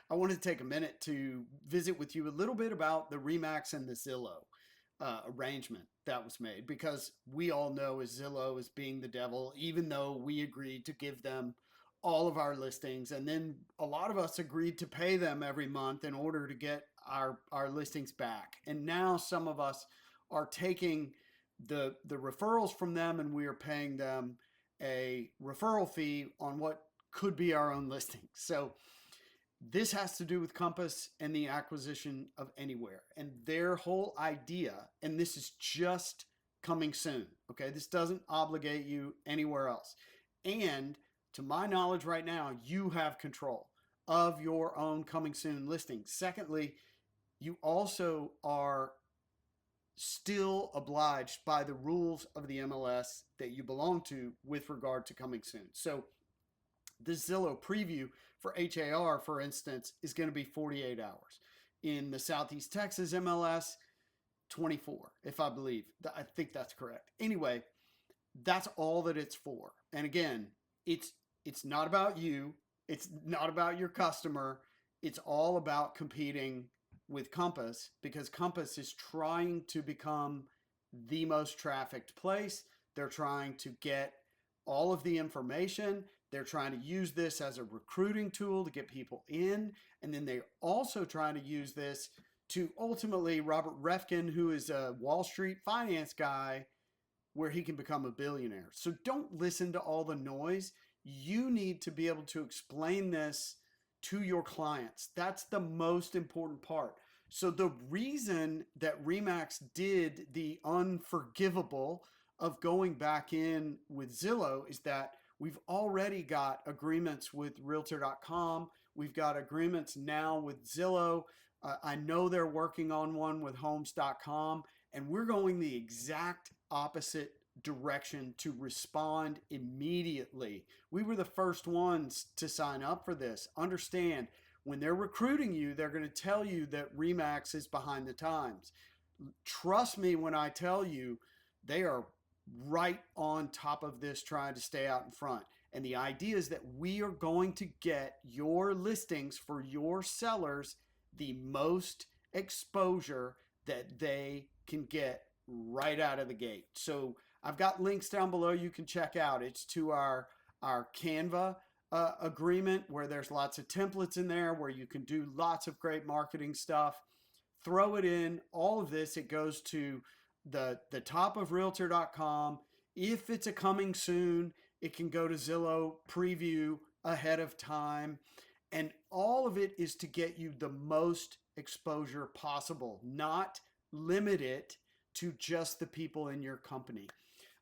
I wanted to take a minute to visit with you a little bit about the Remax and the Zillow arrangement that was made, because we all know as Zillow as being the devil, even though we agreed to give them all of our listings. And then a lot of us agreed to pay them every month in order to get our listings back. And now some of us are taking the referrals from them, and we are paying them a referral fee on what could be our own listing. So this has to do with Compass and the acquisition of Anywhere and their whole idea. And this is just coming soon. Okay. This doesn't obligate you anywhere else. And to my knowledge right now, you have control of your own coming soon listing. Secondly, you also are still obliged by the rules of the MLS that you belong to with regard to coming soon. So the Zillow preview for HAR, for instance, is going to be 48 hours. In the Southeast Texas MLS, 24, if I believe. I think that's correct. Anyway, that's all that it's for. And again, it's not about you. It's not about your customer. It's all about competing with Compass, because Compass is trying to become the most trafficked place. They're trying to get all of the information. They're trying to use this as a recruiting tool to get people in. And then they're also trying to use this to ultimately Robert Refkin, who is a Wall Street finance guy, where he can become a billionaire. So don't listen to all the noise. You need to be able to explain this to your clients. That's the most important part. So the reason that Remax did the unforgivable of going back in with Zillow is that we've already got agreements with realtor.com. We've got agreements now with Zillow. I know they're working on one with homes.com, and we're going the exact opposite direction to respond immediately. We were the first ones to sign up for this. Understand, when they're recruiting you, they're going to tell you that Remax is behind the times. Trust me when I tell you, they are right on top of this, trying to stay out in front. And the idea is that we are going to get your listings for your sellers the most exposure that they can get right out of the gate. So I've got links down below you can check out. It's to our Canva agreement, where there's lots of templates in there where you can do lots of great marketing stuff. Throw it in. All of this, it goes to the top of realtor.com. If it's a coming soon, it can go to Zillow preview ahead of time. And all of it is to get you the most exposure possible, not limit it to just the people in your company.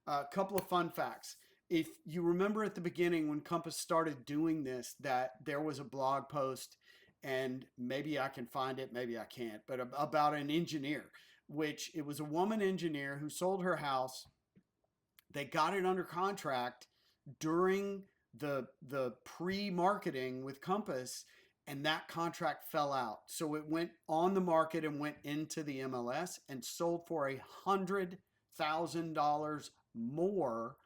A couple of fun facts. If you remember at the beginning when Compass started doing this, that there was a blog post, and maybe I can find it, maybe I can't, but about an engineer, which it was a woman engineer who sold her house. They got it under contract during the pre-marketing with Compass, and that contract fell out. So it went on the market and went into the MLS and sold for $100,000 more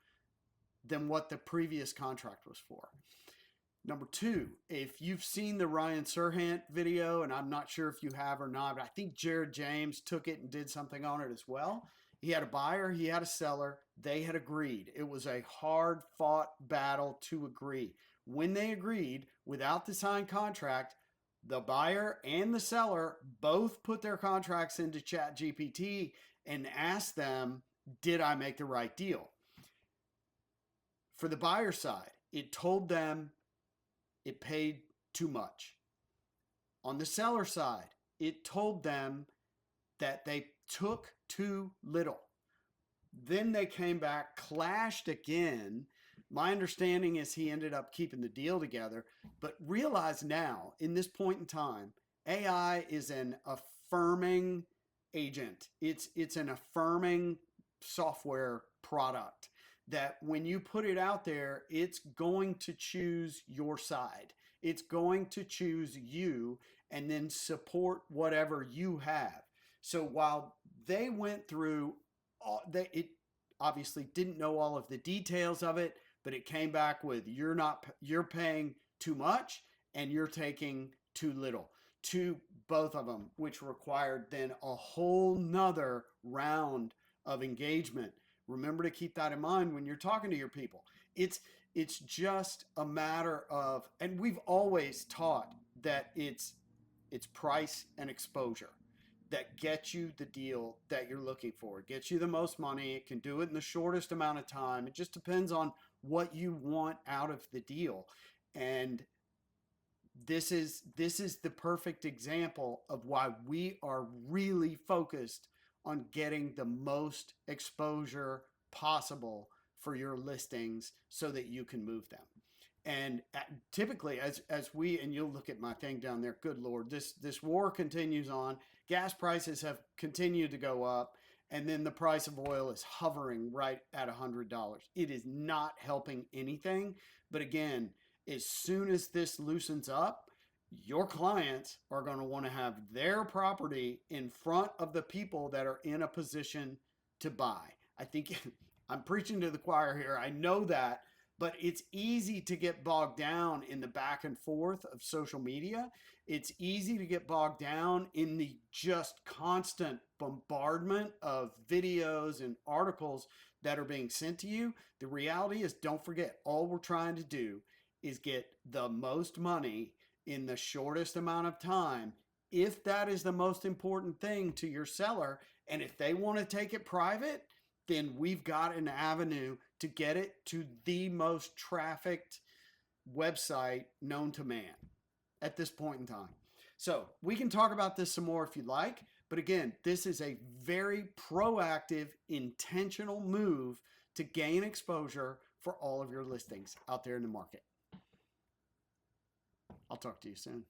than what the previous contract was for. Number two, if you've seen the Ryan Serhant video, and I'm not sure if you have or not, but I think Jared James took it and did something on it as well. He had a buyer, he had a seller, they had agreed. It was a hard fought battle to agree. When they agreed, without the signed contract, the buyer and the seller both put their contracts into ChatGPT and asked them, did I make the right deal? For the buyer side, it told them it paid too much. On the seller side, it told them that they took too little. Then they came back, clashed again. My understanding is he ended up keeping the deal together, but realize now, in this point in time, AI is an affirming agent. It's an affirming software product that when you put it out there, it's going to choose your side. It's going to choose you and then support whatever you have. So while they went through, it obviously didn't know all of the details of it, but it came back with you're paying too much, and you're taking too little to both of them, which required then a whole nother round of engagement. Remember to keep that in mind when you're talking to your people. It's just a matter of, and we've always taught that it's price and exposure that gets you the deal that you're looking for. It gets you the most money. It can do it in the shortest amount of time. It just depends on what you want out of the deal. And this is the perfect example of why we are really focused on getting the most exposure possible for your listings so that you can move them. And typically, as we, and you'll look at my thing down there, good Lord, this war continues on. Gas prices have continued to go up, and then the price of oil is hovering right at $100. It is not helping anything. But again, as soon as this loosens up, your clients are going to want to have their property in front of the people that are in a position to buy. I think I'm preaching to the choir here. I know that, but it's easy to get bogged down in the back and forth of social media. It's easy to get bogged down in the just constant bombardment of videos and articles that are being sent to you. The reality is, don't forget, all we're trying to do is get the most money in the shortest amount of time. If that is the most important thing to your seller, and if they want to take it private, then we've got an avenue to get it to the most trafficked website known to man at this point in time. So we can talk about this some more if you'd like. But again, this is a very proactive, intentional move to gain exposure for all of your listings out there in the market. I'll talk to you soon.